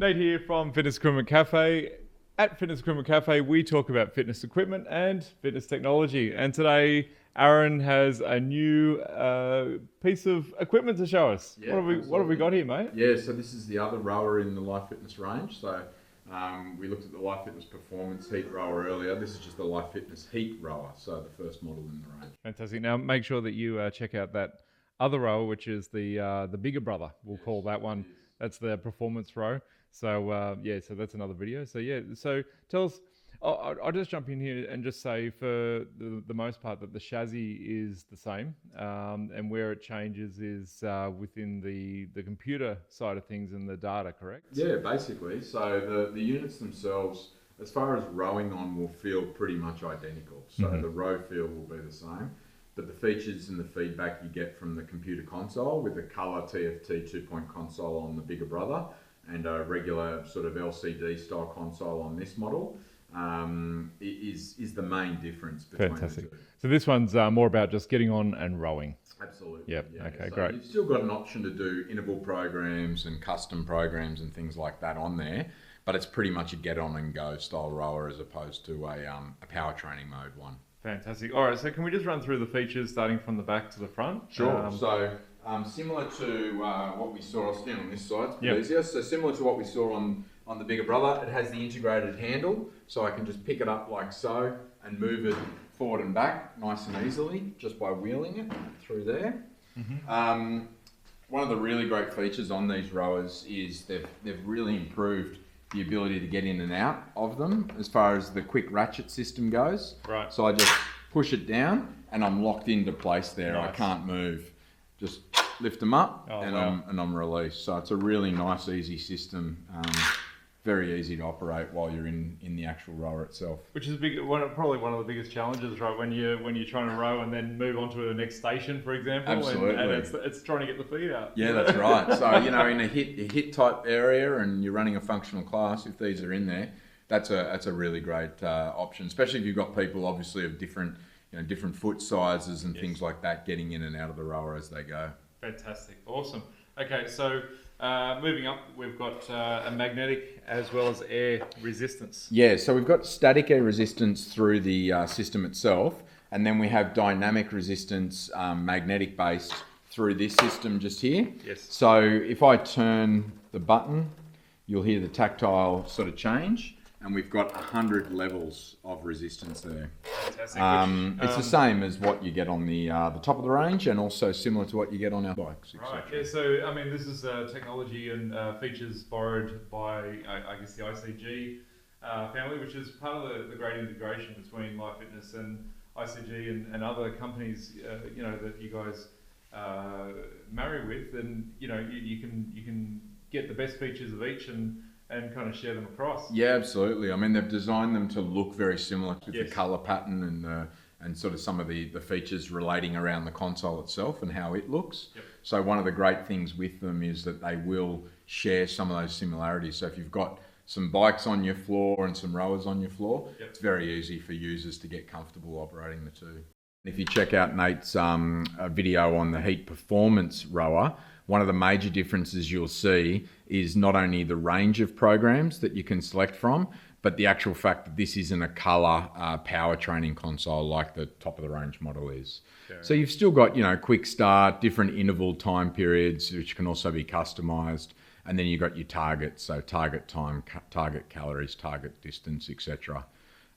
Nate here from Fitness Equipment Cafe. At Fitness Equipment Cafe, we talk about fitness equipment and fitness technology. And today, Aaron has a new piece of equipment to show us. Yeah, What have we got here, mate? Yeah, so this is the other rower in the Life Fitness range. So we looked at the Life Fitness Performance Heat Rower earlier. This is just the Life Fitness Heat Rower, so the first model in the range. Fantastic. Now, make sure that you check out that other rower, which is the bigger brother. We'll call that one. That's the performance row. So so that's another video. So tell us. I'll just jump in here and just say, for the most part, that the chassis is the same, and where it changes is within the computer side of things and the data. Correct? Yeah, basically. So the units themselves, as far as rowing on, will feel pretty much identical. So the row feel will be the same. But the features and the feedback you get from the computer console, with the colour TFT 2-point console on the bigger brother and a regular sort of LCD style console on this model, is the main difference between Fantastic. the two. So this one's more about just getting on and rowing. Absolutely. Yep. Yeah. Okay, So great. you've still got an option to do interval programs and custom programs and things like that on there, but it's pretty much a get on and go style rower as opposed to a power training mode one. Fantastic. All right, so can we just run through the features starting from the back to the front? Sure. Similar to what we saw, I'll stand on this side, it's a bit Yep. easier. So similar to what we saw on the bigger brother, it has the integrated handle, so I can just pick it up like so and move it forward and back nice and easily just by wheeling it through there. One of the really great features on these rowers is they've really improved the ability to get in and out of them as far as the quick ratchet system goes. Right. So I just push it down and I'm locked into place there. Nice. I can't move. Just lift them up and wow. I'm released. So it's a really nice, easy system. Very easy to operate while you're in the actual rower itself. Which is probably one of the biggest challenges, right? When you're trying to row and then move on to the next station, for example. Absolutely. And it's trying to get the feet out. Yeah, that's right. So, in a hit type area and you're running a functional class, if these are in there, that's a really great option, especially if you've got people obviously of different foot sizes and things like that getting in and out of the rower as they go. Fantastic. Awesome. Okay, so moving up, we've got a magnetic as well as air resistance. Yeah, so we've got static air resistance through the system itself, and then we have dynamic resistance, magnetic based, through this system just here. Yes. So if I turn the button, you'll hear the tactile sort of change, and we've got 100 levels of resistance there. Fantastic. It's the same as what you get on the top of the range, and also similar to what you get on our bikes, etc. Right, yeah, so I mean, this is technology and features borrowed by, I guess, the ICG family, which is part of the great integration between Life Fitness and ICG and other companies, that you guys marry with, and you can get the best features of each and kind of share them across. Yeah, absolutely. I mean, they've designed them to look very similar with Yes. the colour pattern and sort of some of the features relating around the console itself and how it looks. Yep. So one of the great things with them is that they will share some of those similarities. So if you've got some bikes on your floor and some rowers on your floor, Yep. it's very easy for users to get comfortable operating the two. If you check out Nate's video on the Heat Performance rower, one of the major differences you'll see is not only the range of programs that you can select from, but the actual fact that this isn't a colour power training console like the top of the range model is. Okay. So you've still got, quick start, different interval time periods, which can also be customised. And then you've got your targets, so target time, target calories, target distance, etc.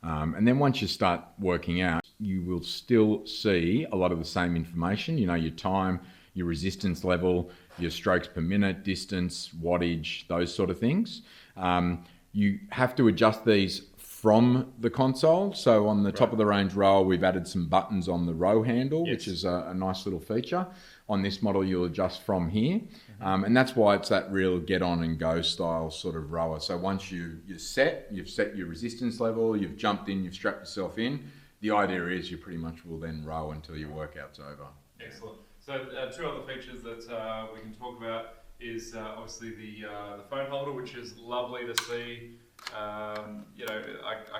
And then once you start working out, you will still see a lot of the same information, your time, your resistance level, your strokes per minute, distance, wattage, those sort of things. You have to adjust these from the console. So on the top of the range rower, we've added some buttons on the row handle, Yes. which is a nice little feature. On this model, you'll adjust from here. And that's why it's that real get on and go style sort of rower. So once you've set your resistance level, you've jumped in, you've strapped yourself in, the idea is you pretty much will then row until your workout's over. Excellent. So two other features that we can talk about is obviously the phone holder, which is lovely to see. I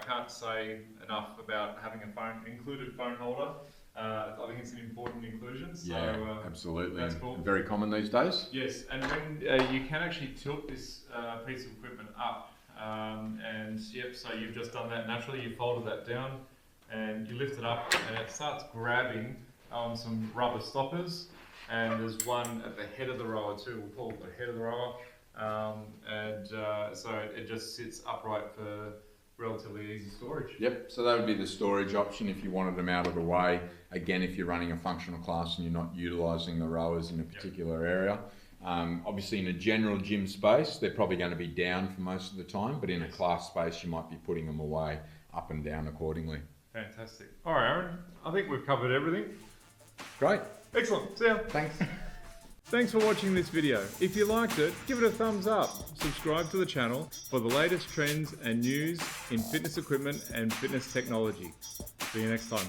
can't say enough about having a included phone holder. I think it's an important inclusion. So, Yeah, absolutely. That's cool. Very common these days. Yes, and when you can actually tilt this piece of equipment up, and yep, so you've just done that naturally. You folded that down, and you lift it up, and it starts grabbing on some rubber stoppers. And there's one at the head of the rower too. We'll call it the head of the rower, so it just sits upright for relatively easy storage. Yep, so that would be the storage option if you wanted them out of the way. Again, if you're running a functional class and you're not utilising the rowers in a particular area. Obviously in a general gym space, they're probably going to be down for most of the time, but in a class space, you might be putting them away up and down accordingly. Fantastic. All right, Aaron, I think we've covered everything. Great. Excellent. See ya. Thanks. Thanks for watching this video. If you liked it, give it a thumbs up. Subscribe to the channel for the latest trends and news in fitness equipment and fitness technology. See you next time.